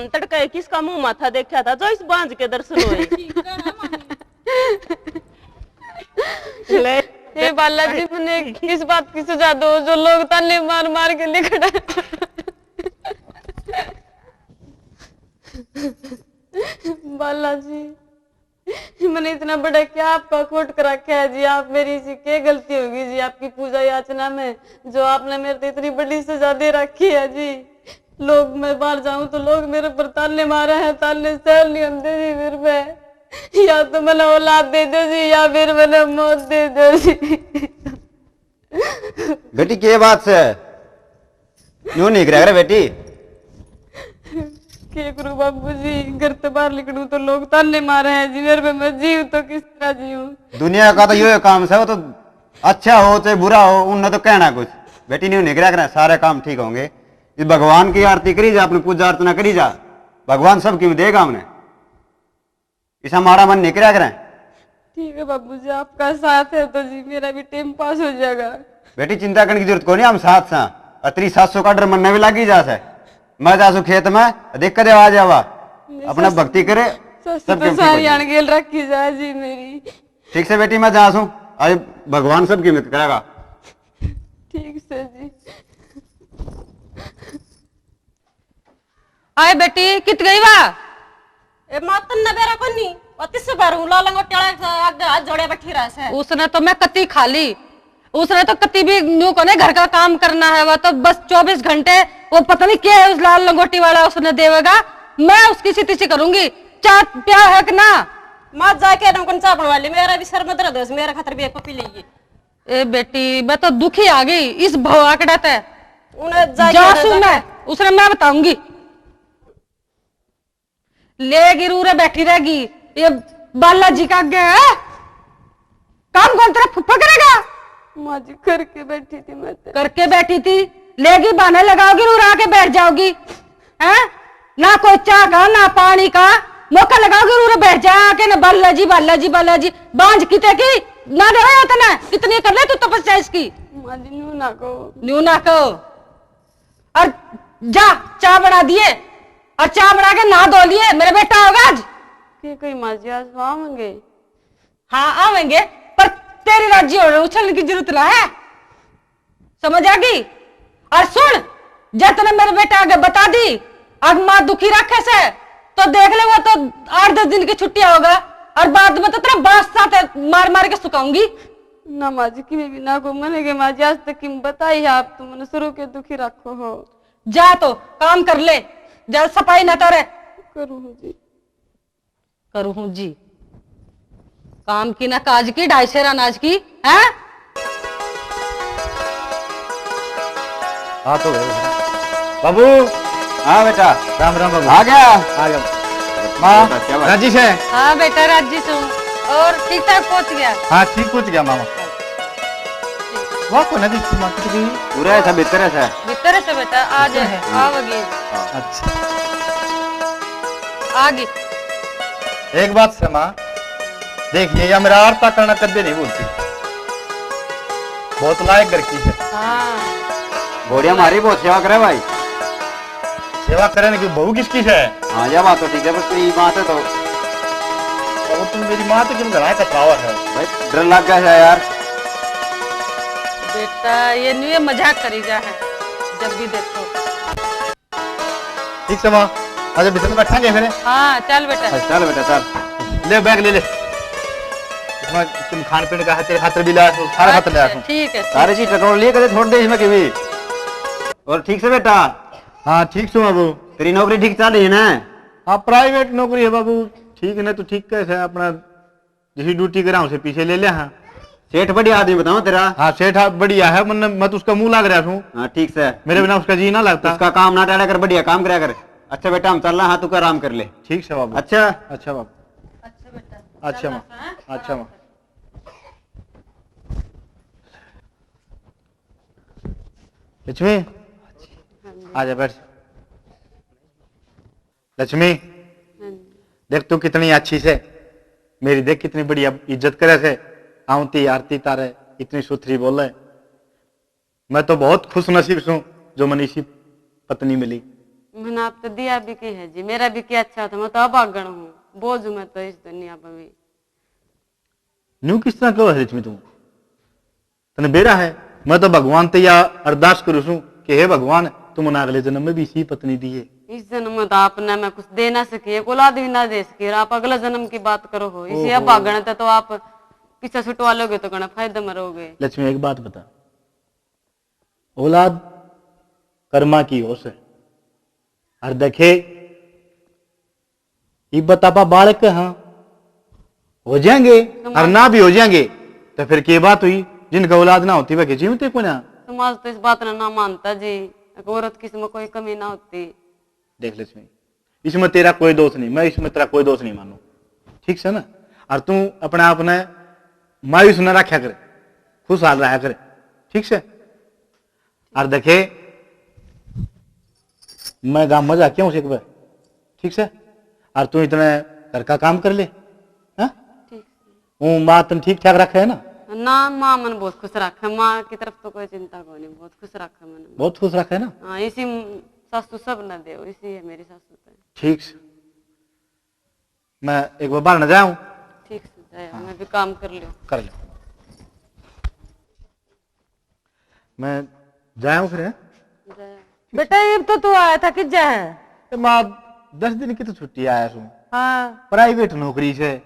Phone तड़का किसका मुंह माथा देखा था जो इस बांझ के दर्शन हुए। हे बालाजी मुझे किस बात की सजा दो जो लोग ताने मार मार के लिखड़ा। बालाजी मैंने इतना बड़ा क्या आपका खोट कर रखा है जी। आप मेरी सी क्या गलती होगी जी आपकी पूजा याचना में जो आपने मेरे को इतनी बड़ी सजा दे रखी है जी। लोग मैं बाहर जाऊं तो लोग मेरे पर ताने मारे हैं, ताने सहन नहीं होते जी मेरे पे। या तो मैंने औलाद दे दो जी या फिर मैंने मौत दे दो जी। बेटी क्या बात से यूं नहीं कर बेटी? क्या करूं बाबू जी, घर से बाहर निकलूं तो लोग ताने मारे हैं जी मेरे पे, मैं जीव तो किस तरह जीऊं? दुनिया का तो यो काम है, वो तो अच्छा हो चाहे बुरा हो उनने तो कहना कुछ। बेटी नहीं निकला कर सारे काम ठीक होंगे। इस भगवान की आरती करी जा, अपनी पूजा अर्चना करी जा, भगवान सब की देगा हमने। इस हमारा मन निकला करें। ठीक है बाबू जी आपका साथ है तो जी मेरा भी टाइम पास हो जाएगा। बेटी चिंता करने की जरूरत को नहीं, हम साथ सा अतरी 700 का डर मन भी लगी जा से। मैं जासू खेत में देख कर आ जावा अपना भक्ति करे तो सारी अणगेल रखी जाए जी मेरी। ठीक से बेटी मैं जासू आज भगवान सबकी मदद करेगा। ठीक से जी। आए बेटी कित गई वा? ए मातन न बेरा कोनी अति से बारू लालंगो टेड़ा आगे हाथ जोड़े बैठी रहा है। उसने तो मैं कति खाली, उसने तो कति भी न्यू को घर का काम करना है। वह तो बस 24 घंटे वो पता नहीं क्या है उस लाल लंगोटी वाला उसने देवेगा। मैं उसकी सीधी सी करूंगी। चाह प्या है कि ना? मत जाके ना कौन चा बनवा ले, मेरा भी सर में दर्द है, मेरा खातर भी एक पपी लीजिए। ए बेटी मैं तो दुखी आ गई इस भवाकड़ा ते। उन्हें जासू मैं उसने मैं बताऊंगी। लेगी रूरे बैठी रहेगी ये बालाजी का आगे है। काम कौन तेरा फुफ्फा करेगा? माँ जी करके बैठी थी मैं तो। करके बैठी थी, लेगी बहाने लगाओगी रूर आके बैठ जाओगी। हैं ना कोई चाह का ना पानी का मौका लगाओगी रूर बैठ जा आके ना बालाजी बालाजी बालाजी बांझ किते की ना दे इतना कितनी कर ले तू तपस्या इसकी। माँ जी न्यू ना कहो। न्यू ना कहो और जा चाय बना दिए और चाय बना के नहा धो लिए। मेरा बेटा होगा आज कोई माँ जी आज आवेंगे? हाँ आवेंगे पर तेरी राज्य हो उछलने की जरूरत ना है, समझ आ गई? और सुन जब तूने मेरे बेटा आगे बता दी अब माँ दुखी रखे से तो देख ले वो तो 8-10 दिन की छुट्टियां होगा और बाद में तो तेरा बास साथ मार मार के सुखाऊंगी। ना माँ जी की भी ना को मने के माँ जी आज तक की बताई है आप तो मैंने शुरू के दुखी रखो हो। जा तो काम कर ले, जल सफाई न तो रे। करूँ जी करूँ जी काम की ना काज की 2.5 सेर अनाज की है। हाँ तो बाबू। हाँ बेटा राम राम बाबू। आ गया माँ राजी से? हाँ बेटा राजी से और ठीक ठाक पहुंच गया? हाँ ठीक पहुंच गया मामा। वहाँ को नदी पूरा ऐसा भीतर से बेटा आ जाए आओगे। अच्छा आगे एक बात से माँ देखिए यह मेरा आरता करना कभी नहीं बोलती, बहुत लायक घर की है। हाँ घोड़िया हमारी बहुत सेवा करे भाई। सेवा करने की बहू किसकी है? हाँ यह बात तो ठीक है बस तेरी बात है तो वो तुम मेरी माँ तो क्यों घराए का पावर है भाई डर लग गया है यार। बेटा ये नहीं ये मजाक करी जा है जब भी देखो। ठीक से माँ आज बिस्तर में बैठेंगे फिर। हाँ चल बेटा। चल बेटा चल ले बैग ले ले, इसमें तुम खान पीने का तेरे खातर भी लाया सारा खातर ले आया। ठीक है सारी चीज टटोल लिए कदे छोड़ दे इसमें की भी। और ठीक से बेटा? हाँ ठीक से बाबू। तेरी नौकरी ठीक चल रही है ना? हाँ प्राइवेट नौकरी है बाबू। ठीक है ना तो ठीक कैसे अपना जैसी ड्यूटी करा उसे पीछे ले लिया। हाँ सेठ बढ़िया आदमी बताओ तेरा। हाँ सेठ बढ़िया है मैं तो उसका मुंह लग रहा हूँ। हाँ ठीक से मेरे बिना उसका जी ना लगता। उसका काम ना टाड़ा कर, बढ़िया काम करा कर। अच्छा बेटा हम चल रहे हैं, तू का आराम कर ले। ठीक से बाबू। अच्छा अच्छा बाबू। अच्छा बेटा अच्छा माँ अच्छा माँ। लक्ष्मी आजा बैठ। लक्ष्मी देख तू कितनी अच्छी से मेरी देख कितनी बढ़िया इज्जत करे से आउती आरती तारे इतनी सुथरी बोले। मैं तो बहुत खुश नसीब हूँ जो मनीषी पत्नी मिली। मैंने आप तो दिया भी की है जी, मेरा भी क्या अच्छा था, मैं तो अभागण हूँ, बोझ हूँ मैं तो इस दुनिया पर भी। न्यू किस तरह कहो है लक्ष्मी तू तने बेरा है। मैं तो भगवान ते या अरदास करू छू कि हे भगवान तुम अगले जन्म में भी इसी पत्नी दी है। इस जन्म में तो आपने मैं कुछ दे ना सकी, एक औलाद भी ना दे सकी, और आप अगले जन्म की बात करो हो। इसी अभागण थे तो आप पीछे छुटवा लोगे तो घना फायदे में रहोगे। लक्ष्मी एक बात बता, औलाद कर्मा की होश है। और देखे ये बतापा बालक हाँ हो जाएंगे और ना भी हो जाएंगे तो फिर क्या बात हुई। जिनका औलाद ना होती वह जीवते को ना। समाज तो इस बात ना मानता जी, एक औरत की इसमें कोई कमी ना होती। देख लक्ष्मी, इसमें तेरा कोई दोष नहीं, मैं इसमें तेरा कोई दोष नहीं मानू, ठीक है ना। और तू अपने आप ने मायूस न रखा करे, खुशहाल रहा करे, ठीक से। और देखे मैं गांव मजा क्यों सीख बे, ठीक से। और तू इतने घर का काम कर ले, हाँ वो माँ तुम ठीक ठाक रखे है ना। माँ मन बहुत खुश रखे, माँ की तरफ तो कोई चिंता को नहीं, बहुत खुश रखे मन, बहुत खुश रखे है ना। हाँ इसी सासू सब न दे, इसी है मेरी सासू तो। ठीक से, मैं एक बार बाहर न जाऊं। ठीक से जाए, मैं भी काम कर लियो। कर लो, मैं जाऊं फिर। जाए। बेटा ये तो तू आया था किस जा है? माँ 10 दिन की तो छुट्टी आया हूँ, हाँ प्राइवेट नौकरी से।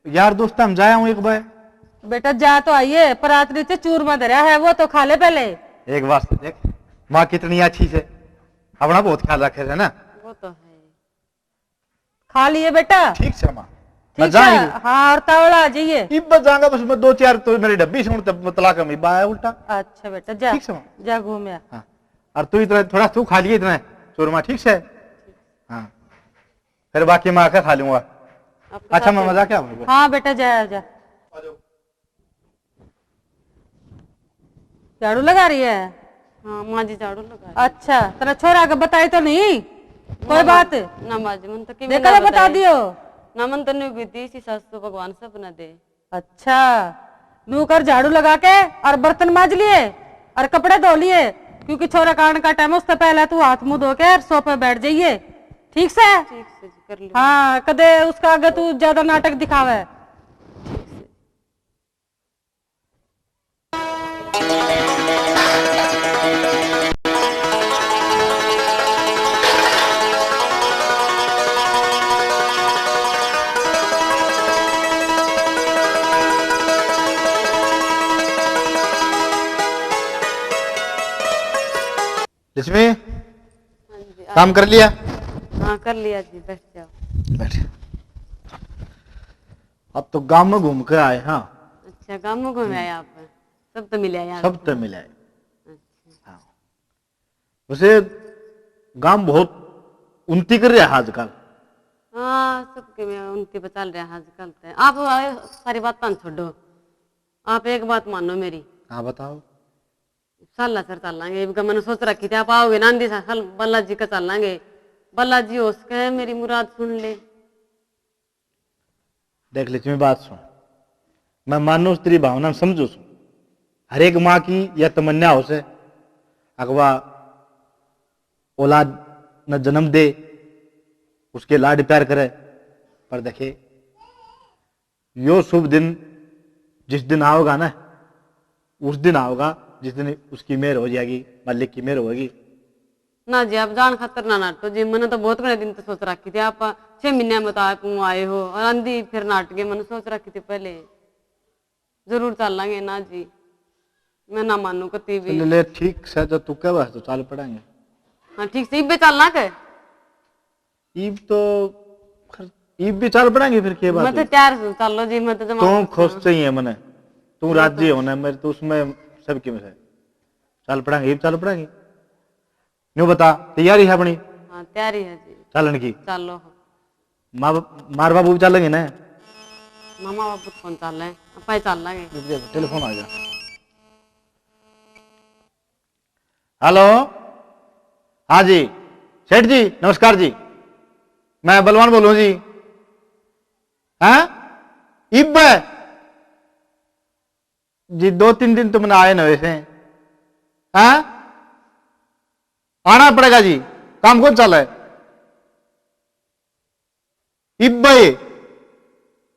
यार दोस्त हम जाया हूँ एक बार। बेटा जा तो आइए, पर रात्रि से चूरमा धरा है वो तो खा ले पहले। एक बार से देख माँ कितनी अच्छी से अपना बहुत ख्याल रखे है ना। वो तो है। खा लिए बेटा? ठीक से माँ, मैं ठीक है जाऊंगी। हाँ, और तावड़ा आ जाइए। इब जाऊंगा बस, मैं 2-4 तो मेरी डब्बी सुन तब तलाक में बाया उल्टा। अच्छा बेटा जा, ठीक से माँ। जा घूम आ। हाँ, और तू इतना थोड़ा तू खा लिए इतना चूरमा, ठीक से। हाँ फिर बाकी मैं आकर खा लूंगा। अच्छा मैं मजा क्या। हाँ बेटा जा जा। झाड़ू लगा रही है? हाँ माँ जी झाड़ू लगा। अच्छा तेरा छोरा का बताई तो नहीं कोई बात? ना माँ जी मन तो कि देखा तो बता दियो ना, मन तो नहीं हुई थी, इसी सास तो भगवान सब न दे। अच्छा नू कर झाड़ू लगा के और बर्तन मांज लिए और कपड़े धो लिए, क्योंकि छोरा कांड का टाइम, उससे पहले तू हाथ मुंह धो के सोफे बैठ जाइए, ठीक से। ठीक से जी, कर लियो। हाँ कदे उसका आगे तू ज्यादा नाटक दिखावे। लक्ष्मी हाँ जी, काम कर लिया? हाँ कर लिया जी, बैठ जाओ। बैठ। अब तो गांव में घूम कर आए। हाँ अच्छा गाँव में घूमे आए आप? सब तो मिले यहाँ? सब तो मिला है। अच्छा। हाँ वैसे गांव बहुत उन्नति कर रहा है आजकल। हाँ सबके में उनके बचा रहे हैं आजकल तो। आप सारी बात छोड़ो, आप एक बात मानो मेरी। हाँ बताओ। साला सर चल लांगे, मैंने सोच रखी थी आप आओगे नांदी साल बालाजी का चल लांगे। बालाजी हो सके मेरी मुराद सुन ले। देख लक्ष्मी बात सुन, मैं मानो तेरी भावना समझू सू। हर एक माँ की यह तमन्या हो से अगवा औलाद न जन्म दे, उसके लाड प्यार करे। पर देखे यो शुभ दिन जिस दिन आओगा ना, उस दिन आओगा जिस दिन उसकी मेहर हो जाएगी, मालिक की मेहर होगी। ना जी आप जान खातर ना नाटो जी, मैंने तो बहुत घने दिन तो सोच रखी थी। आप 6 महीने में तो आप आए हो और आंधी फिर नाट गए, मैंने सोच रखी थी पहले। जरूर चल लांगे ना जी, मैं ना मानू कती भी। ले ठीक से, तो तू कह तो चाल पड़ेंगे। हाँ ठीक से इब चलना के ईब तो ईब भी चाल पड़ेंगे फिर के बाद। मैं तो तैयार हूँ, चलो जी। मैं तो तुम खुश चाहिए मने, तू राजी होना मेरे तो उसमें सबकी में से चल पड़ेंगे। ईब चाल पड़ेंगे न्यू बता, तैयारी है अपनी? हाँ तैयारी है जी, चलन की। चलो। मार बाबू भी चलेंगे ना? मामा बाबू कौन चल रहे हैं, अपन चल लांगे। टेलीफोन आ गया। हेलो हाँ जी सेठ जी नमस्कार जी, मैं बलवान बोलूं जी। हाँ इब जी 2-3 दिन तो मैंने आए ना वैसे। हाँ आना पड़ेगा जी, काम कौन चल है इब्बे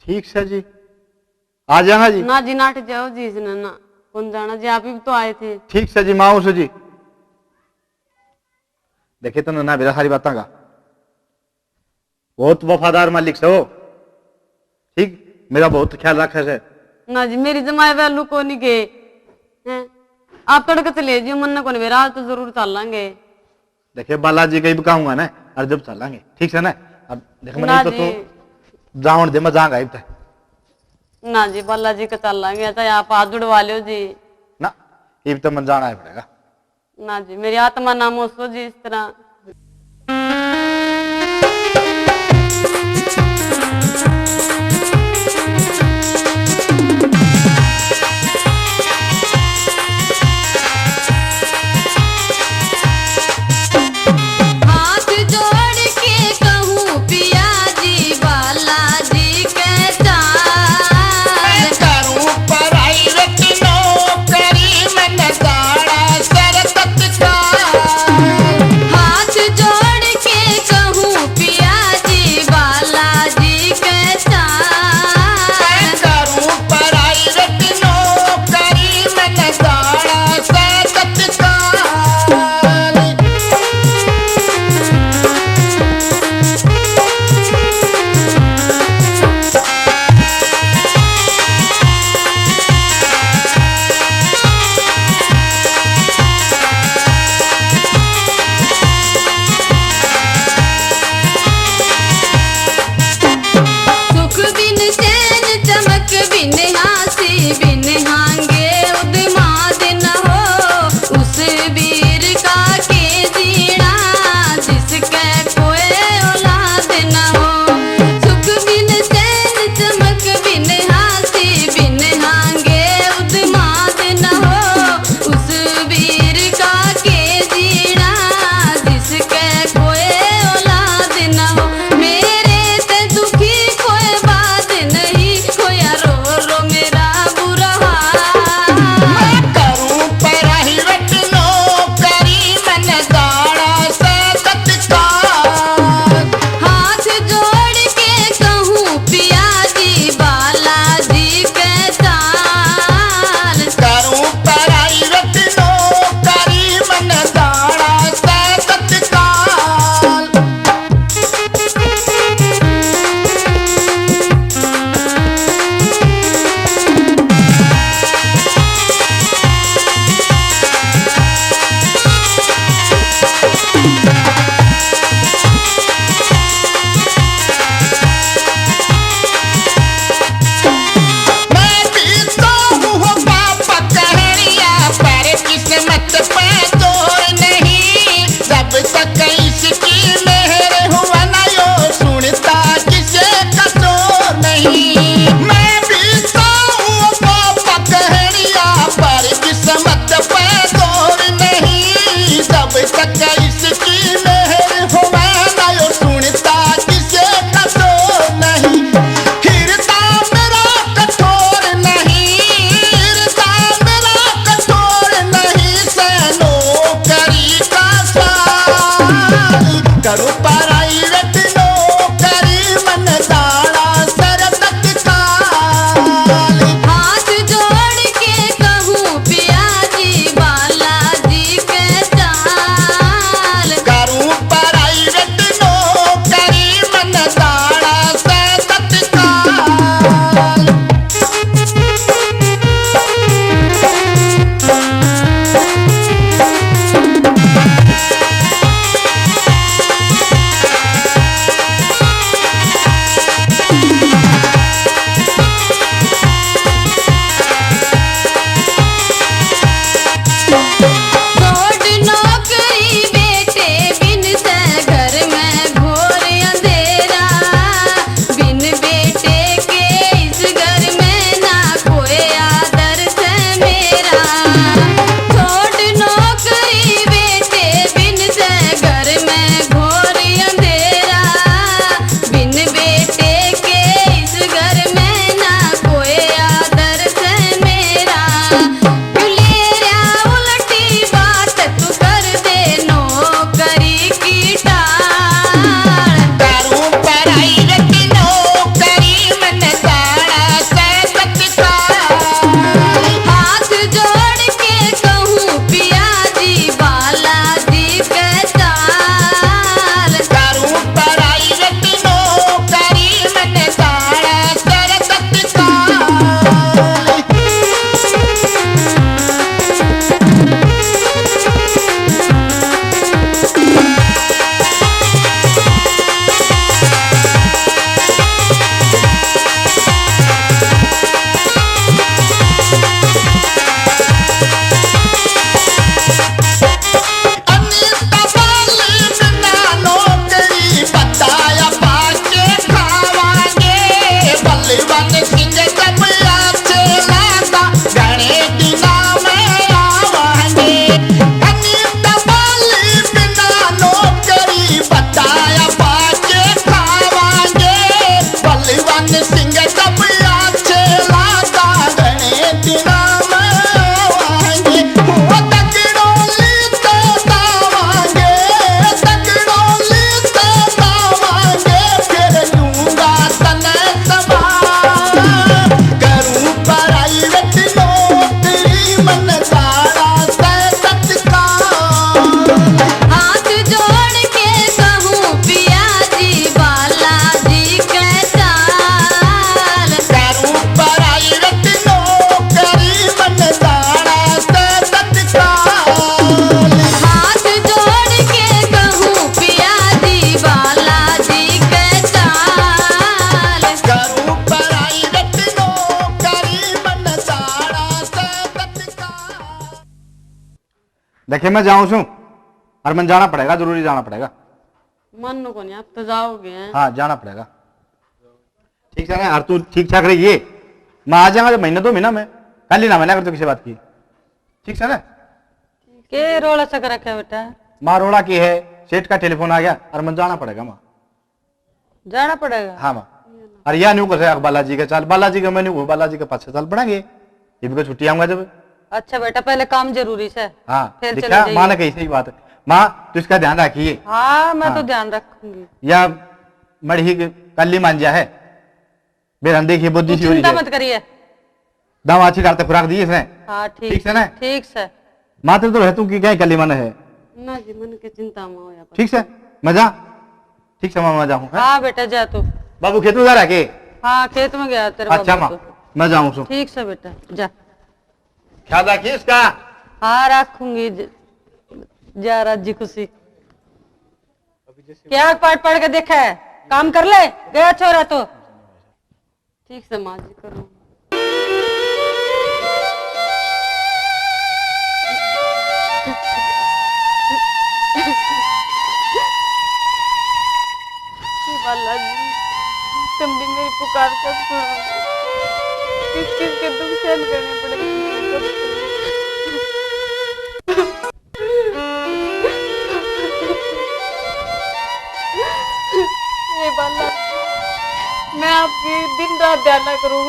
ठीक से जी आ जाएगा जी। ना जी नाट जाओ जी इसने ना कौन जाना जी, आप ही तो आए थे। ठीक से जी माओ से जी। देखे तो ना मेरा सारी बातें का बहुत वफादार मालिक से हो, ठीक मेरा बहुत ख्याल रखे से। ना जी मेरी जमाए वैल्यू को नहीं गए हैं, आप तड़के चले जी मन को नहीं आज तो जरूर चलेंगे। देखिए बालाजी कहीं कहूंगा ना और जब चलेंगे ठीक है ना। अब देख ना तो जी जावन दे मैं जाऊंगा इब तक ना जी बालाजी का चलेंगे, तो आप हाथ जुड़वा लो जी ना, इब तो मन जाना है पड़ेगा ना जी। मेरी आत्मा नामो सो जी इस तरह। हाथ जोड़ के कहूँ पिया जी बालाजी के चाल करूं प्राइवेट नौकरी मन जाना सर तत्काल। हाथ देखिए मैं जाऊं छू और मन जाना पड़ेगा, जरूरी जाना पड़ेगा। मन को नहीं, आप तो जाओगे हैं। हाँ जाना पड़ेगा। ठीक है ना, और तू ठीक ठाक रहिए, मैं आ जाऊंगा जब महीने 2 महीना में, कल ही ना मैंने अगर तो किसी बात की। ठीक है ना। के रोला सा कर रखा है बेटा? माँ रोड़ा की है, सेठ का टेलीफोन आ गया और मन जाना पड़ेगा माँ। जाना पड़ेगा। हाँ माँ। और यह नहीं कर बालाजी के चाल, बालाजी का मैंने बालाजी के 5-6 साल पढ़ेंगे, ये भी छुट्टी आऊंगा जब। अच्छा बेटा पहले काम जरूरी से। हाँ फिर चले देखा जाइए। माँ ने कही सही बात है। माँ तो इसका ध्यान रखिए। हाँ मैं तो हाँ। ध्यान रखूंगी। या मड़ी कल्ली मांझा है मेरा, देखिए बुद्धि सी हो रही चिंता है। मत करिए। दवा अच्छी करते खुराक दी इसने। हाँ ठीक है ना। ठीक से। मात्र तो रहतू की क्या कल्ली मन है। ना जी मन के चिंता में हो या ठीक से मजा। ठीक से मैं जाऊँ। हाँ बेटा जा तू। बाबू खेत में जा रहा के? हाँ खेत में गया तेरे अच्छा बाबू माँ तो। मैं जाऊँ सु। ठीक से बेटा जा। ख्याल रखिए इसका। हाँ रखूंगी। जा राजी खुशी। क्या पाठ पढ़ के देखा है? काम कर ले गया छोरा तो। ठीक से माँ जी करो। बालाजी तुम भी मेरी पुकार कर सुनो, किस किस के दुख सहन करने पड़ेंगे। ये बाला मैं आपकी दिन रात ध्यान करूँ,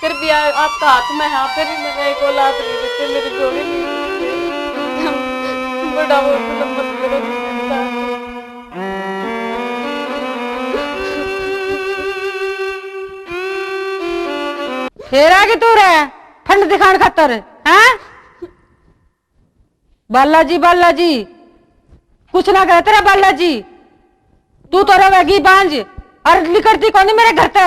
फिर भी आपका हाथ में है, फिर भी मैंने एक औलाद नहीं देते, मेरी जोड़ी नहीं बड़ा वो मत करो। फिर आगे तू रहे फंड दिखाने खातर हैं? बालाजी बालाजी कुछ ना करे तेरा बालाजी। तू तो रहेगी बांझ और निकलती कौन मेरे घर से।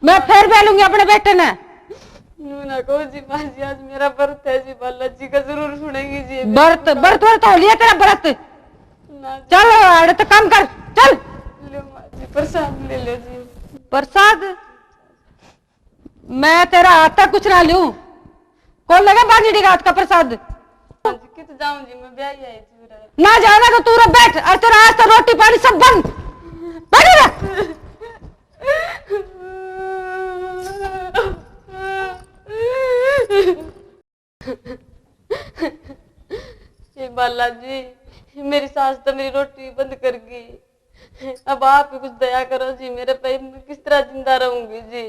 मैं फिर बेलूंगी अपने बेटे ने। ना कहो जी माँ जी, आज मेरा व्रत है जी, बालाजी का जरूर सुनेंगी जी। व्रत व्रत व्रत हो लिया तेरा व्रत। ना चल अरे तो काम कर चल। लो माँ जी प्रसाद ले लो जी। प्रसाद मैं तेरा हाथ तक कुछ ना लूं। कौन लगा बांझड़ी का हाथ का प्रसाद? माँ जी कित जाऊं जी, मैं ब्याह आई थी मेरा। ना जाना तो तू रह बैठ और तेरा आज तो रोटी पानी सब बंद। बैठ रह। ये बालाजी मेरी सास तो मेरी रोटी बंद कर गई, अब आप ही कुछ दया करो जी मेरे पे, मैं किस तरह जिंदा रहूंगी जी।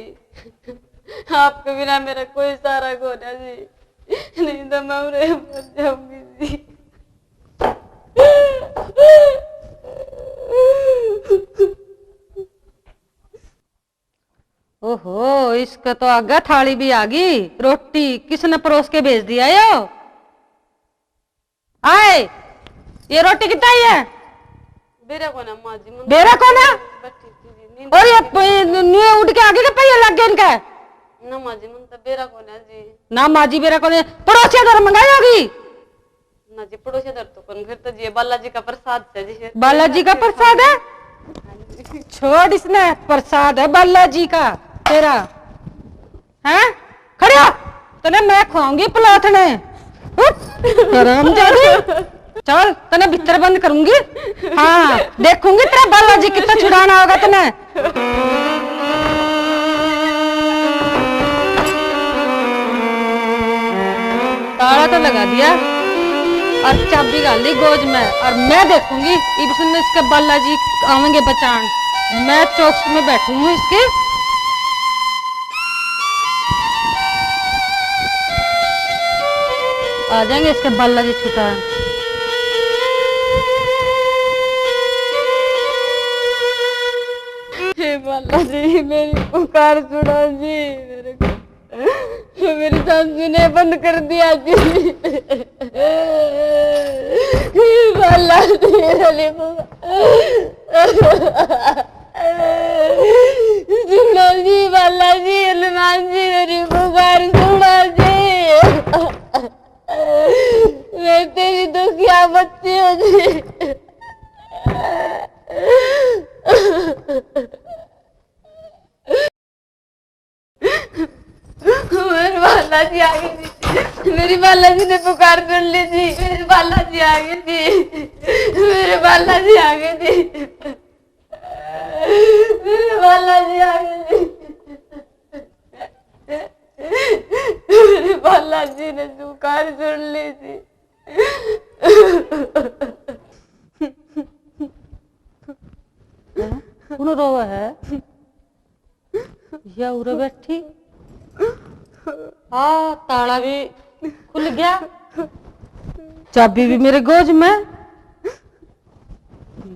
आपके बिना मेरा कोई सहारा को ना जी, नहीं तो मैं उन्हें मर जाऊंगी जी। ओहो इसका तो आगा थाली भी आ गई। रोटी किसने परोस के भेज दिया यो? आए ये रोटी कितना ही है? बेरा को ना माँ जी, मैं बेरा को ना? बैठी थी जी, नींद और ये न्यू उठ के आगे के पहिया लग गए इनका। ना माँ जी, मन तो बेरा को ना जी। ना माजी बेरा को ने पड़ोसिया दर मंगाई होगी। ना जी पड़ोसी दर तो कौन, फिर तो जी बालाजी का प्रसाद है जी। बालाजी का प्रसाद है? छोड़ इसने प्रसाद है बालाजी का तेरा। हैं खड़े हो तने मैं खुआऊंगी पलाथने। चल तने भीतर बंद करूंगी। हाँ देखूंगी तेरा बालाजी कितना छुड़ाना होगा तने। ताला तो लगा दिया और चाबी डाल दी गोज में, और मैं देखूंगी इसमें इसके बालाजी आवेंगे बचान। मैं चौक में बैठूंगी इसके। आ जाएंगे इसके बालाजी छुटा। हे बालाजी मेरी पुकार सुनो जी, मेरे को मेरी सासू ने बंद कर दिया जी। बालाजी मेरी सुनो जी, बालाजी हनुमान जी मेरी पुकार सुनो जी। मैं तेरी दुखिया बच्ची हूँ जी। मेरे बालाजी आ गई। मेरी बालाजी ने पुकार कर ली थी, मेरे बालाजी आ गए थी, मेरे बालाजी आ गए थे, मेरे बालाजी आ गए थे, मेरे बालाजी ने पुकार सुन ली थी। कौन रोवा है? या उरे बैठी। हाँ, ताला भी खुल गया, चाबी भी मेरे गोज में।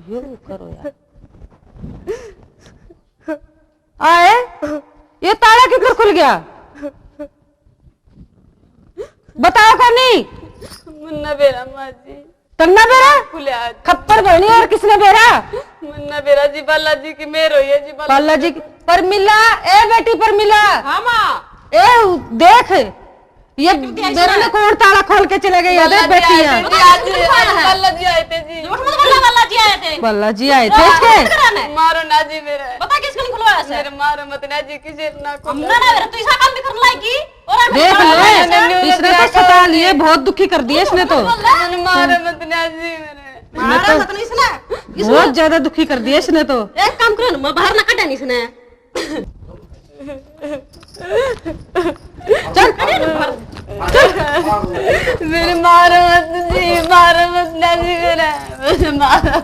यो करो यार। आए, ये ताला किधर खुल गया? बताओ कौनी? मुन्ना बेरा माँ जी। तन्ना बेरा? खुले आज खप्पर बनी और किसने बेरा? मुन्ना बेरा जी, बालाजी की मेहर हुई है जी। बालाजी की परमिला, ए बेटी परमिला। हाँ माँ। ए देख, ये बेरा ने कौन ताला खोल के चले गई? अरे बेटी है। बालाजी आए थे जी। बालाजी आए थे। बालाजी आए थे इसके? मारो ना जी मेरे। बता किसने खुलवाया से? मेरे मारो मत ना जी, किसी ना को। हमने ना मेरा तू ऐसा काम भी कर लाएगी। और देख ले, इसने तो सता लिए, बहुत दुखी कर दिया इसने तो। मारो मत ना जी मेरे। मारा मत नहीं इसने। बहुत ज्यादा दुखी कर दिया इसने तो। एक काम करो ना, मैं बाहर ना कटा नहीं इसने। चल मेरे मारो मत जी, मारो मत ना जी मेरे मारो।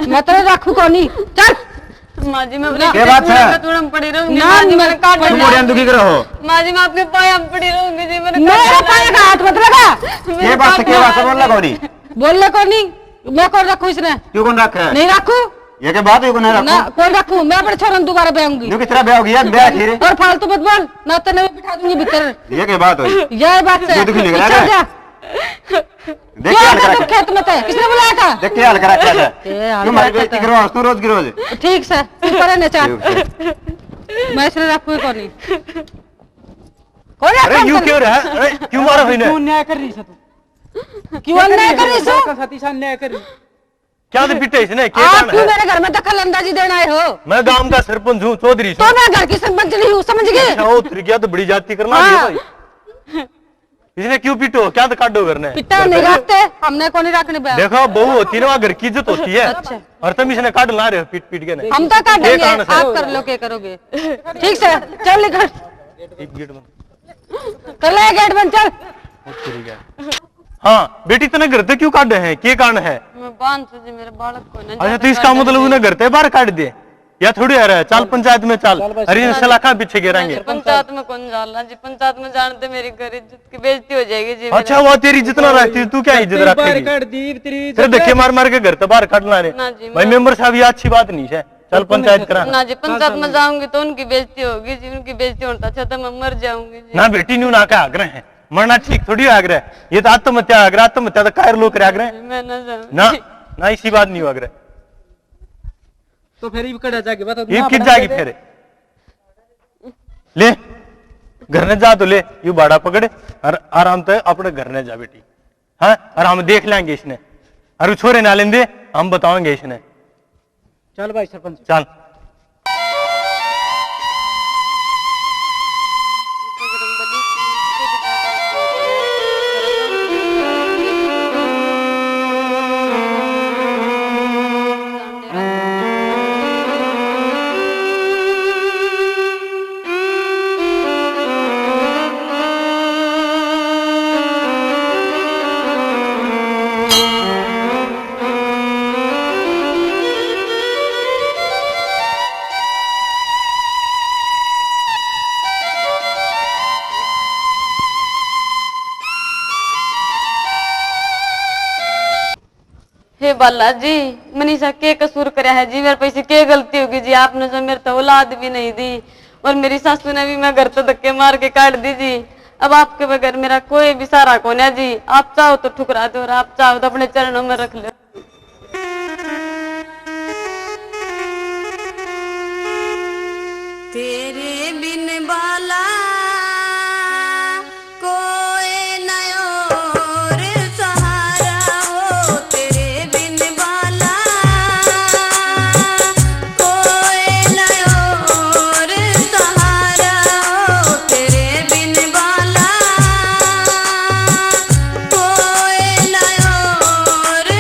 मैं तेरे रखू को नहीं। चल माँ जी मैं क्या बात है? थोड़ा पड़ी रहूंगी ना, माँ जी मैंने काट तुम दिया। मोड़ियां दुखी करो हो माँ जी मैं आपके पाए हम पड़ी रहूंगी जी मैंने मेरे पाए का हाथ मत लगा। ये बात से क्या बात है बोल लगा नहीं बोलने को नहीं, मैं कौन रखू इसने? क्यों कौन रखा है नहीं रखू ये के बात है को नहीं ना, रखो कौन रखू? मैं अपने छोरन दोबारा ब्याऊंगी जो किस तरह ब्याह हो गया ब्याह खीरे और फालतू मत बोल, ना तो मैं बिठा दूंगी भीतर। ये के बात हुई यह बात से ये दुखी निकला चल है? जा। देख क्यों के हाल आता तू करा खेत में थे? किसने बुलाया था? देख के हाल करा क्या है ये हाल क्यों मारी करा बेइज्जती था। करवाओ तू रोज की रोज ठीक से तू करे न चाह, ठीक है। मैं इसने रखू ही नहीं। कौन है? अरे यूं क्यों रहा है? अरे क्यों मारा भाई ने? न्याय कर रही है तू क्यों अन्याय कर रही सो? सतीशा न्याय कर रही क्या तो पिटे इसने क्या आप काम क्यों है? मेरे घर में दखल अंदाजी देना आए हो? मैं गांव का सरपंच हूँ चौधरी तो मैं घर की सरपंच नहीं हूँ, समझ गए? अच्छा वो फिर क्या तो बड़ी जाति करना हाँ। है भाई इसने क्यों पिटो क्या तो काटो करने पिट्टा नहीं रखते, हमने को नहीं रखने पाया। देखो बहू होती है ना वहाँ घर की इज्जत होती है अच्छा। और तुम इसने काट ला रहे हो पीट पीट के नहीं हम तो काट ये देंगे, कारण से। आप कर लो क्या करोगे? ठीक से चल निकल, एक गेट बंद कर ले गेट बंद, चल। ठीक है हाँ बेटी तने घर से क्यों काटे हैं क्या कारण है मैं बांध से जी मेरे बालक को ना अच्छा तो इसका मतलब उन्हें घर से बाहर काट दिए या थोड़ी आ रहा है चल पंचायत में चल अरे इन सलाखा पीछे गिराएंगे पंचायत में कौन जाला जी, पंचायत में जानते मेरी घर इज्जत की बेइज्जती हो जाएगी जी। अच्छा वो तेरी इज्जत ना रखती तू क्या इज्जत बाहर रखेगी काट दी तेरी तेरे धक्के मार मार के घर से बाहर काटना रे ना जी, भाई मेंबर साहब ये अच्छी बात नहीं है चल पंचायत करा ना जी पंचायत में जाऊंगी तो उनकी बेइज्जती होगी जी, उनकी बेइज्जती होता अच्छा तो मैं मर जाऊंगी जी। ना बेटी न्यू ना का आग्रह है मरना ठीक थोड़ी आग्रह है ये तो आत्महत्या आग्रह आत्महत्या तो कायर लोग करे आग्रह है। मैं ना जाऊँ ना ना इसी बात नहीं हो आग्रह तो फिर ये कड़ा जाके बता ये किट जाएगी फिर ले घर ने जा तो ले यू बाड़ा पकड़े और आराम से अपने घर ने जा बेटी हाँ और हम देख लेंगे इसने और छोरे ना लेंगे हम बताएंगे इसने चल भाई सरपंच चल हे बालाजी मनीषा के कसूर करा है जी, मेरे पैसे के गलती होगी जी, आपने जो मेरे तो औलाद भी नहीं दी और मेरी सासू ने भी मैं घर तो धक्के मार के काट दी जी। अब आपके बगैर मेरा कोई भी सहारा कौन है जी, आप चाहो तो ठुकरा दो और आप चाहो तो अपने चरणों में रख लो। तेरे बिन बाला कोई नयो और सहारा हो, तेरे बिन बाला कोई नयो और सहारा हो, तेरे बिन बाला कोई नयो और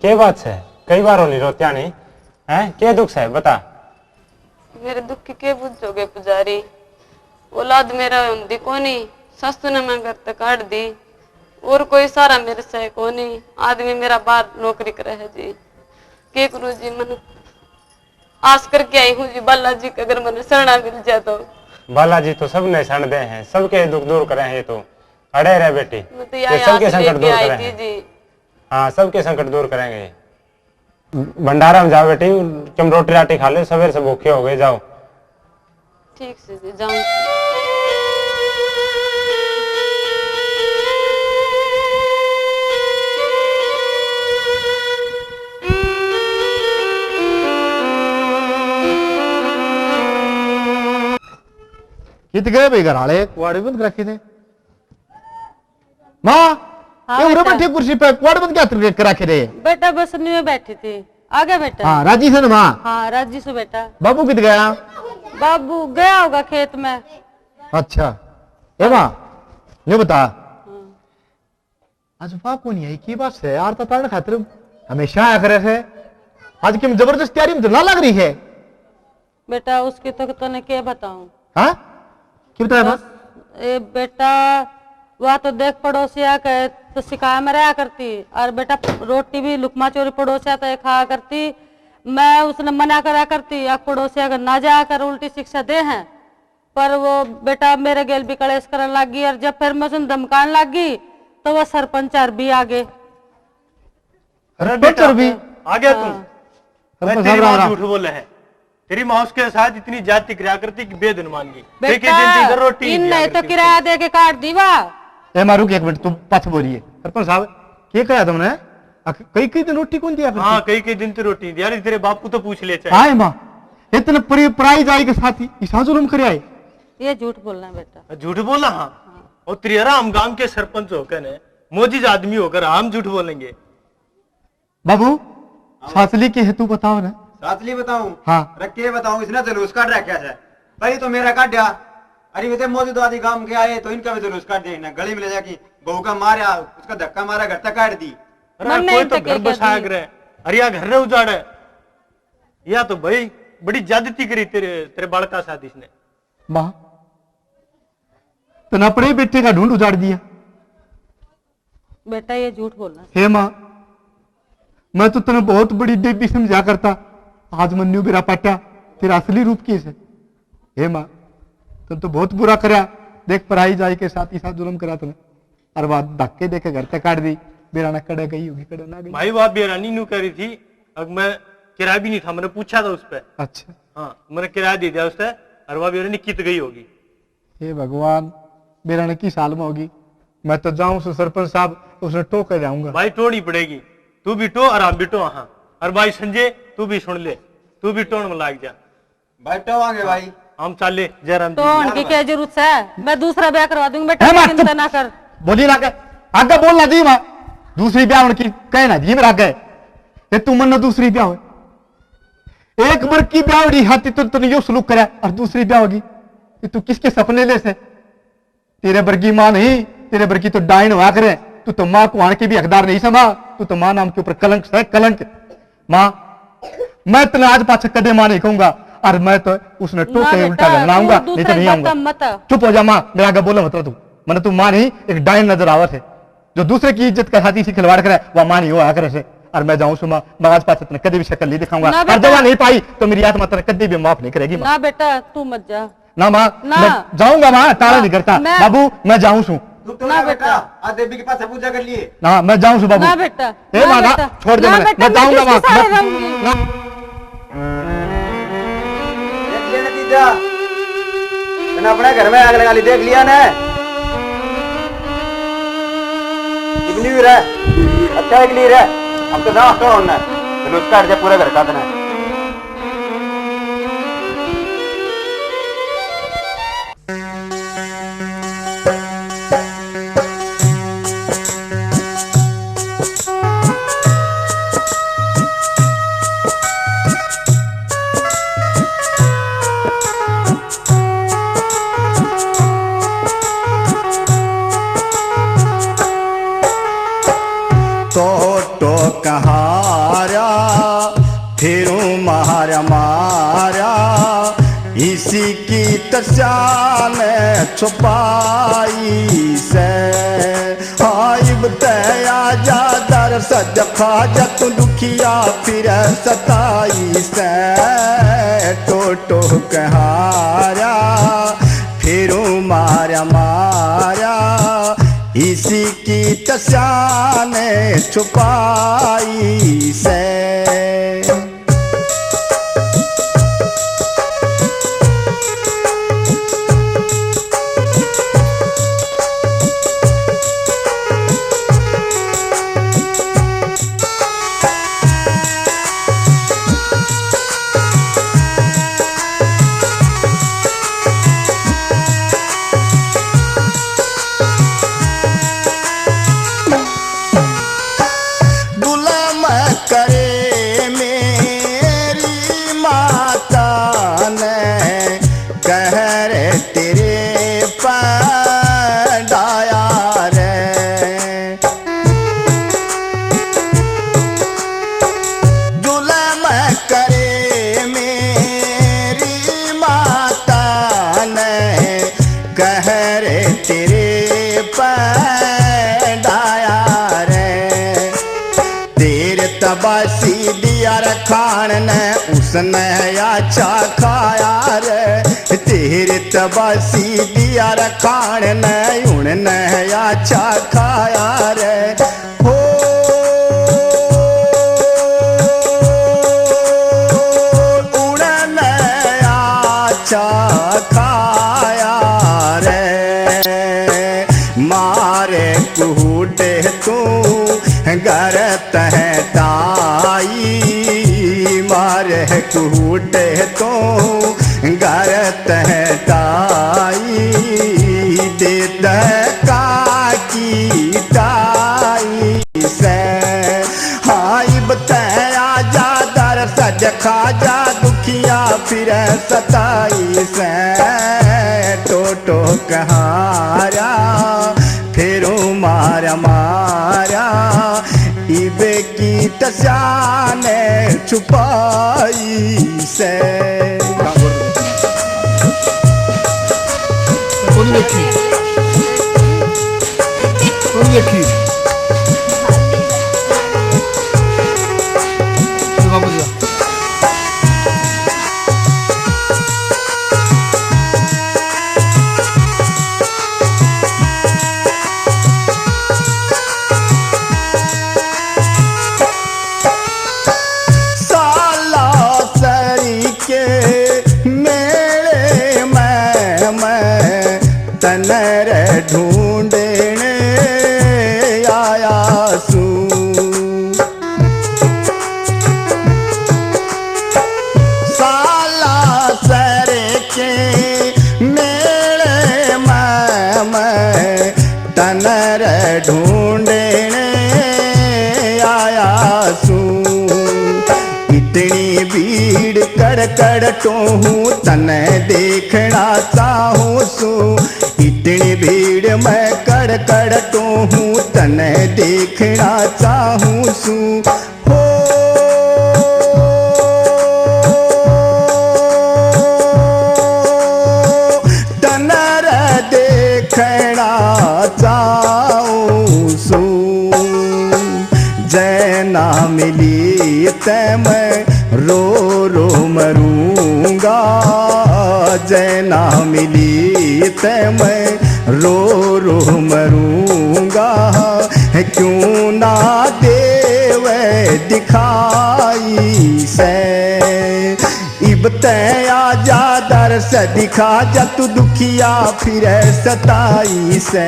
क्या बात है? कई बार होली रोत्या नहीं है? क्या दुख है बता। मेरे दुख की के बुझोगे पुजारी? औलाद मेरा हुंदी कोनी, ससु ने मैं घर तक काट दी, और कोई सारा मेरे से कोनी। आदमी मेरा बाहर नौकरी करे है जी। के करूं जी? मन आस करके आई हूँ जी बालाजी का, अगर मैंने शरणा मिल जाए तो। बालाजी तो सब ने शरण दे हैं, सबके दुख दूर करे हैं। तो अड़े रहे बेटी, मैं तो ये सबके संकट दूर आई करेंगे। थी जी। हाँ, सबके संकट दूर करेंगे। भंडारा में जाओ बेटी, तुम रोटी राटी खा ले, सवेर से भूखे हो गए, जाओ। ठीक से जी, जाऊँ। कित गए भाई घर वाले? कुआड़े बंद रखे थे। माँ ये उरे बैठी कुर्सी पे, कुआड़े बंद क्या कर रखे थे? बेटा बस में बैठी थी। आ गया बेटा? हाँ राजी से ना माँ? हाँ राजी से बेटा। बाबू कित गया? बाबू गया होगा खेत में। अच्छा ए माँ ये बता, आज बाप को नहीं आई की बात है यार? तारण खातिर हमेशा आया करे थे, आज की जबरदस्त तैयारी में तो ना लग रही है। बेटा उसकी तो तने क्या बताऊं? हाँ क्या बताया माँ? ए बेटा वह तो देख पड़ोसिया के तो शिकायत में रहा करती, और बेटा रोटी भी लुकमा चोरी पड़ोसिया तो खा करती। मैं उसने मना करा करती, अब पड़ोसिया का ना जाकर उल्टी शिक्षा दे हैं, पर वो बेटा मेरे गेल भी कलेश करने लगी, और जब फिर मैं उसने धमकाने लगी तो वह सरपंच भी आ गए। अरे बेटा भी आ गया तुम? मैं तेरी माँ झूठ बोले है। तेरी माँ उसके साथ इतनी जाति क्रिया करती कि बेद मान गई। बेटा इन नहीं तो किराया दे के काट दी वाह। ए मारू एक मिनट तुम पछ बोलिए। सरपंच साहब क्या कहा तुमने? कई कई दिन रोटी कौन दिया? हाँ कई दिन तो रोटी दिया। तेरे बाप को तो पूछ ले चाहे। हाँ माँ इतने पराई जाए के साथ ही ईसा जुलम करे आए। ये झूठ बोलना बेटा। झूठ बोला? हाँ। और त्रियरा हम गांव के सरपंच होकर ने मोजिज आदमी होकर हम झूठ बोलेंगे? बाबू सासली के हेतु बताओ ना। सासली बताऊं? हाँ रखे बताऊं। इसने जुलूस काट रखा है भाई, तो मेरा काट दिया। अरे वे मौजूद आदि गांव के आए तो इनका भी जुलूस काट दिया। गली में ले जाके बहू का मारा, उसका धक्का मारा, घर तक काट दी। कोई तो घर बसाया करे, अरे या घर ने उजाड़े, या तो भाई बड़ी ज्यादती करी तेरे बालका साथ इसने। माँ तो अपने बेटे का ढूंढ उजाड़ दिया। बेटा ये झूठ बोलना। हे माँ मैं तो तेने बहुत बड़ी देवी समझा करता, आज मन्यू मेरा पाटा तेरा असली रूप कैसे? हे माँ तुम तो बहुत बुरा कराया। देख पढ़ाई जाए के साथ ही साथ जुलम करा तुमने, और बात धक्के देके घर तक काट दी। बेराना कड़े गई होगी, कड़े ना गई। भाई बात बेरानी न्यू करी थी। अब मैं किराया भी नहीं था, मैंने पूछा था उस पर। अच्छा हाँ मैंने किराया दे दिया उससे, और वह बेरानी कित गई होगी। हे भगवान बेराना की साल में होगी। मैं तो जाऊं सरपंच साहब उसने टो कर जाऊंगा। भाई टोनी पड़ेगी, तू भी टो और हम भी टो। हाँ और भाई संजय तू भी सुन ले, तू भी टोन में लाग जा। भाई टोवांगे भाई, हम चाले जयराम तो उनकी क्या जरूरत है? मैं दूसरा ब्याह करवा दूंगी बेटा, चिंता ना कर। बोली ना आगे बोलना दी माँ, दूसरी ब्याह उनकी कहना जी मेरा आगे ये तू मन दूसरी ब्याह हो। एक बार की ब्याह होगी हाथी तो तूने यो सलूक करा, और दूसरी ब्याह होगी कि तू किसके सपने ले से? तेरे वर्गी मां नहीं, तेरे वर्गी तो डायन हुआ करे। तू तो मां को आने के भी हकदार नहीं समा। तू तो मां नाम के ऊपर कलंक है, कलंक। मां मैं तेने आज पाछे कदे मां नहीं कहूंगा, और मैं तो उसने टोके उल्टा लगाऊंगा, नहीं तो नहीं आऊंगा। चुप हो जा मां, मेरे आगे बोलो मत तू। मैंने तू मां नहीं एक डायन नजर आवत है, जो दूसरे की इज्जत का हाथी से खिलवाड़ करे, वह मां नहीं हुआ करे से। और मैं जाऊं सुमा, मैं आज पाछे तेने कदे भी शक्ल नहीं दिखाऊंगा, और जब नहीं पाई तो मेरी आत्मा तेने कदे भी माफ नहीं करेगी। ना बेटा तू मत जा। ना मां मैं जाऊंगा मां, तारा नहीं करता बाबू, मैं जाऊं सू। ना बेटा आज देवी के पास पूजा कर लिए ना, मैं जाऊं सू बाबू। ना बेटा ए मां ना छोड़ दे, मैं जाऊंगा मां। मैंने अपने घर में आग लगा ली, देख लिया ना? कितनी भी रहा अच्छा एक लिए रहा, अब तो ना तो होना है, उसका अर्जा पूरा घर का देना है। तो कहा फिरूं मारा मारा इसी की तस्या ने छुपाई से हाइब तया जा दर सजखा जत दुखिया फिर सताई से टोटो कहारा फिरूं मारा मारा इसी की तस्या ने छुपाई से तबासी दिया रखान ने उसने अच्छा खाया रे तेरे तबासी दिया रखान ने उनने अच्छा खाया रे हो उनने अच्छा खाया रे मारे कूटे तू घर तह ताई मारे कूटे तो घर तह ताई देत काकी ताई से हाई बताया जा दर सज खा जा दुखिया फिर सताई से टोटो कहारा फिरूं मारा मारा इबे की तस्या ने छुपाई से कौन देखी बाबू जी तनर ढूंढने आया सू साला सर के मेले मैं तनर ढूंढने आया सू इतनी भीड़ कड़ तो हूँ तने देखना चाहूँ सू इतनी भीड़ मैं कड़ तो हूँ तने देखना चाहूँ सू हो तनर देखना चाहूँ सू जैना मिली ते मैं रो रो मरूंगा जैना मिली ते मैं रो रो मरूंगा क्यों ना देवे दिखाई से इब तया जा दर से दिखा जा तू दुखिया फिर सताई से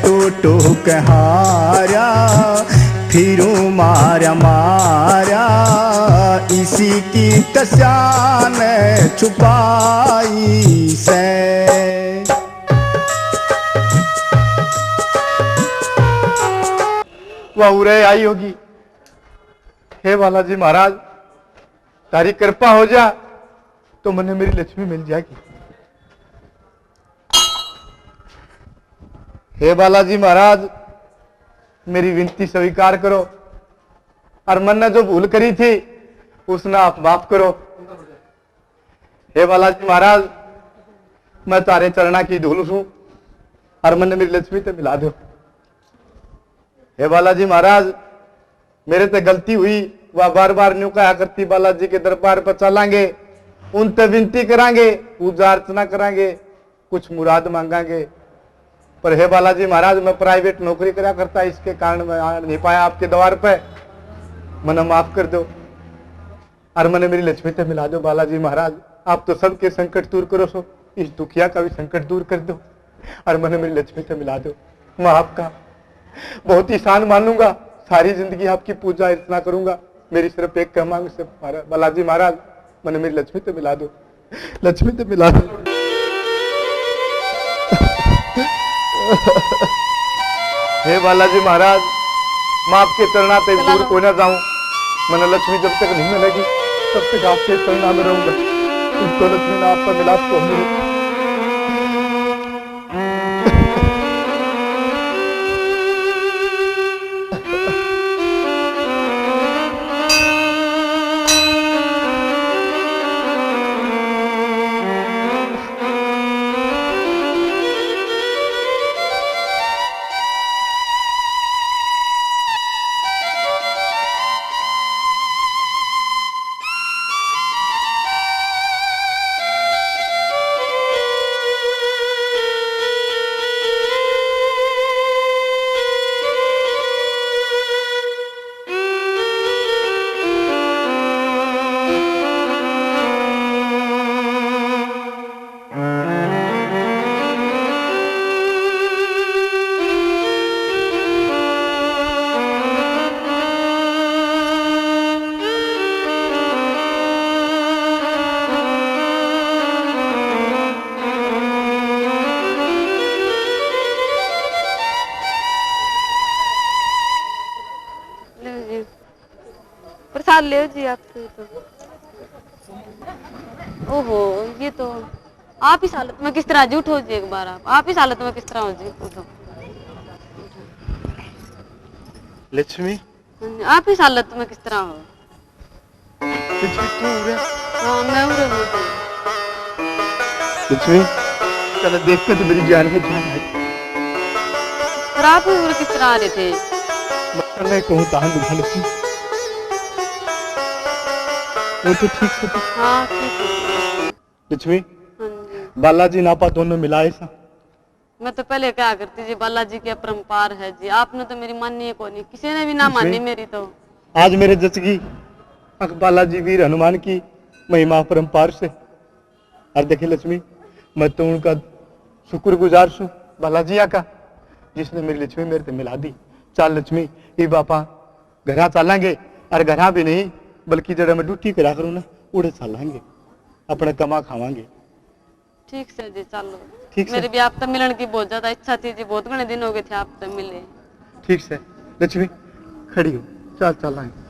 टोटो कहारा फिरूं मारा मारा इसी की तस्या ने छुपाई से वह उरे आई होगी। हे बालाजी महाराज तारी कृपा हो जा तो मने मेरी लक्ष्मी मिल जाएगी। हे बालाजी महाराज मेरी विनती स्वीकार करो और मन ने जो भूल करी थी उसना आप माफ करो। हे बालाजी महाराज, मैं तारे चरणा की धूल हूं और मन मेरी लक्ष्मी ते मिला दो। हे बालाजी महाराज, मेरे ते गलती हुई, वह बार बार न्यू कहा करती बालाजी के दरबार पर चलांगे, उनते विनती करांगे, पूजा अर्चना करांगे, कुछ मुराद मांगांगे। पर हे बालाजी महाराज, मैं प्राइवेट नौकरी करा करता, इसके कारण मैं आ नहीं पाया आपके द्वार पे। मना माफ कर दो और मने मेरी लक्ष्मी ते मिला दो। बालाजी महाराज, आप तो सबके संकट दूर करो सो, इस दुखिया का भी संकट दूर कर दो और मने मेरी लक्ष्मी ते मिला दो। मैं आपका बहुत ही शान मानूंगा, सारी जिंदगी आपकी पूजा अर्चना करूंगा। मेरी सिर्फ एक मांग से बालाजी महाराज, मने मेरी लक्ष्मी ते मिला दो, लक्ष्मी ते मिला दो। हे बालाजी महाराज, मैं आपके चरणा पे दूर को ना जाऊं। मैंने लक्ष्मी जब तक नहीं मिलेगी तब तक आपके चरणा में रहूंगा। तो लक्ष्मी ने आपका मिलाप तो मेरे प्रसाद ले जी आपसे तो। ओहो, ये तो आप इस हालत में किस तरह झूठ हो जी? एक बार आप इस हालत में किस तरह हो जी? उठो। लक्ष्मी, आप इस हालत में किस तरह हो? लक्ष्मी तू उरे? हाँ, मैं उरे हूँ। लक्ष्मी, चल देख के तो मेरी जान में जान आई। पर आप उरे किस तरह आ रहे थे? मैं कहूँ तान बुझा लक्ष्मी, वो तो ठीक से तो। हाँ ठीक है। लक्ष्मी, हाँ जी। बालाजी नापा दोनों मिलाए सा। मैं तो पहले क्या करती जी, बालाजी की अपरंपार है जी, आपने तो मेरी मानी है को नहीं, किसी ने भी ना मानी मेरी तो। आज मेरे जचगी अख बालाजी वीर हनुमान की महिमा अपरंपार से। और देखिए लक्ष्मी, मैं तो उनका शुक्रगुजार हूँ बालाजिया का, जिसने मेरी लक्ष्मी मेरे से मिला दी। चल लक्ष्मी, ये बापा घरा चलेंगे, और घरा भी नहीं बल्कि जरा मैं ड्यूटी करा करूँ ना, उड़े चलेंगे, अपने कमा खावांगे। ठीक से जी, चलो। ठीक से। मेरे भी आप तो मिलन की बहुत ज्यादा इच्छा थी जी, बहुत घने दिन हो गए थे आप तो मिले। ठीक से लक्ष्मी, खड़ी हो, चल चलेंगे।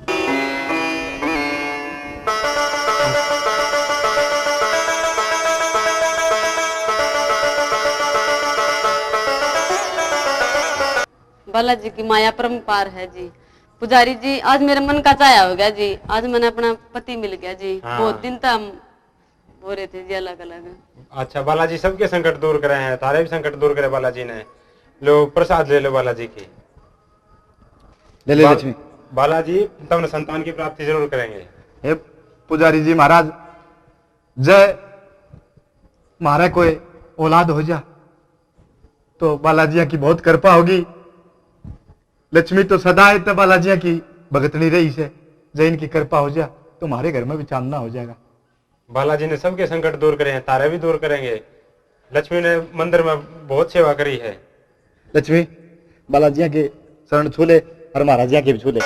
बालाजी की माया परम्पार है जी। पुजारी जी, आज मेरे मन का चाया हो गया जी, आज मैंने अपना पति मिल गया जी। हाँ। बहुत दिन तक हम हो रहे थे जी अलग अलग। अच्छा, बालाजी सबके संकट दूर करे हैं, तारे भी संकट दूर करे बालाजी ने। लो प्रसाद ले लो बालाजी की। ले ले लक्ष्मी। बालाजी तब संतान की प्राप्ति जरूर करेंगे। हे पुजारी जी महाराज, जय मारे कोई औलाद हो जा तो बालाजिया की बहुत कृपा होगी। लक्ष्मी तो सदा है तो बालाजिया की भगतनी रही से, जय इनकी कृपा हो जा तो हमारे घर में भी चांदना हो जाएगा। बालाजी ने सबके संकट दूर करे हैं, तारे भी दूर करेंगे। लक्ष्मी ने मंदिर में बहुत सेवा करी है। लक्ष्मी, बालाजिया के शरण छूले और महाराजिया के भी छूले।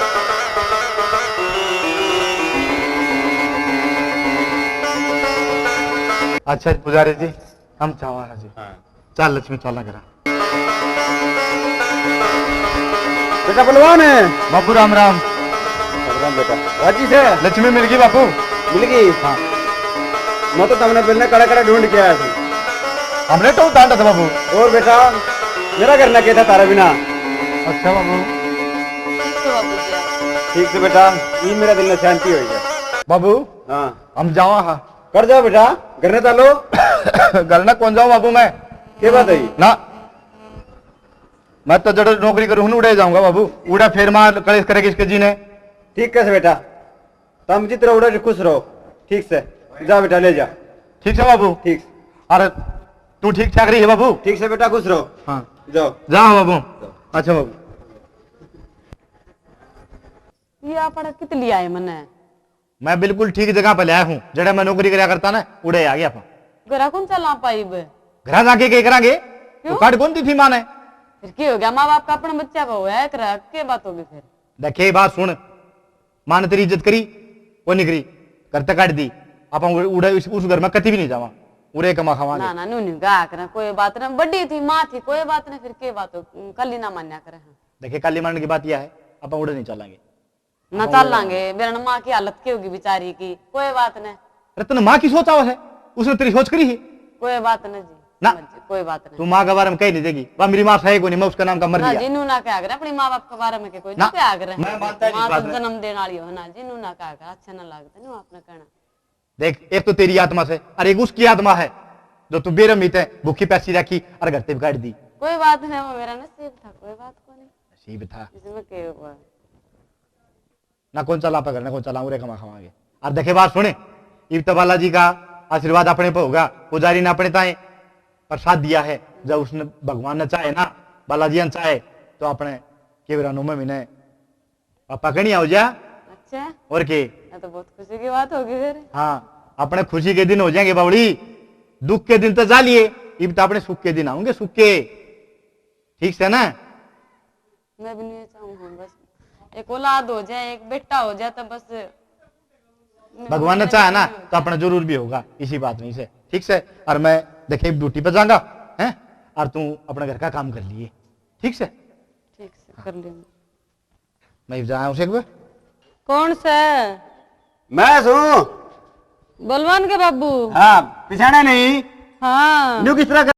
अच्छा पुजारी जी, हम चावा जी। हाँ। चल लक्ष्मी, चलना करा। बेटा बलवान है। बापू राम राम। राम बेटा, राजी से लक्ष्मी मिल गई बापू? मिल गई। हाँ। मैं तो तुमने पहले कड़ा कड़ा ढूंढ के आया था। हमने तो उतारा था बाबू। और बेटा, मेरा घर न था तारा बिना। अच्छा बाबू। ठीक तो बाबू जी आप। ठीक से बेटा, ये मेरा दिल में शांति हो गया। बाबू हाँ हम जाओ हाँ कर जाओ बेटा घर ने चालो घर ना कौन जाऊं बाबू मैं के बात है ना मैं तो जड़ नौकरी करूँ उड़े जाऊंगा बाबू उड़ा फिर मार कलेश करेगी इसके जी ने ठीक कैसे बेटा तुम जितना उड़ा खुश रहो ठीक से जा बेटा ले जा ठीक है बाबू ठीक अरे तू ठीक ठाक रही है बाबू ठीक से बेटा खुश रहो हाँ जाओ जाओ बाबू अच्छा बाबू ये आप कित लिया है मने मैं बिल्कुल ठीक जगह पे लाया हूँ जड़ा मैं नौकरी कराया करता ना उड़े आ गया घरा कौन चला पाई बे घर जाके क्या करेंगे तो काट कौन थी माँ ने फिर क्या हो गया माँ बाप का अपने बच्चा को है करा के बात होगी फिर देखे बात सुन माँ ने तेरी इज्जत करी वो नहीं करी करते काट दी आप उड़े उस घर में कति भी नहीं जावा उड़े कमा खावांगे ना ना नू नहीं गा कर कोई बात ना बड़ी थी माँ थी कोई बात नहीं फिर के बात हो कल ही ना मान्या करे देखिए काली मारने की बात यह है आप उड़े नहीं चलेंगे ना चल लांगे मेरा माँ की हालत क्या होगी बेचारी की कोई बात नहीं अरे तूने माँ की सोचा है उसने तेरी सोच करी है कोई बात नहीं जी ना कोई बात नहीं तू माँ के बारे में कह नहीं देगी वह मेरी माँ सही को नहीं मैं उसका नाम का मर ना गया जी नू ना क्या करे अपनी माँ बाप के बारे में के कोई ना क्या करे माँ तो जन्म देने वाली हो ना जी नू ना क्या करे अच्छा ना लगता नहीं आपने कहना देख एक तो तेरी आत्मा से और एक उसकी आत्मा है जो तू बेरमित है भूखी पैसी रखी और घर पे काट दी कोई बात नहीं वो मेरा नसीब था कोई बात को नहीं नसीब था इसमें क्या हुआ ना कौन चला पकड़ ना कौन चला उरे कमा खावांगे और देखे बात सुने इब तो बालाजी का आशीर्वाद अपने पे होगा पुजारी ने अपने ताए प्रसाद दिया है जब उसने भगवान ने चाहे ना बालाजी ने चाहे तो अपने केवरा नो में मिने पापा कहीं हो जा अच्छा और के तो बहुत खुशी की बात होगी फिर हाँ अपने खुशी के दिन हो जाएंगे बावड़ी दुख के दिन तो जा लिए इब तो अपने सुख के दिन आऊंगे सुख के ठीक से ना मैं भी नहीं चाहूंगा बस एक औलाद हो जाए एक बेटा हो जाए तो बस भगवान ने चाहा ना तो अपना जरूर भी होगा इसी बात नहीं से ठीक से और मैं देखे ड्यूटी पे जाऊंगा हैं और तू अपने घर का काम कर लिए ठीक से कर लिया मैं जाऊँ उसे एक बार कौन सा मैं सू बलवान के बाबू हाँ पिछाड़ा नहीं हाँ न्यू किस तरह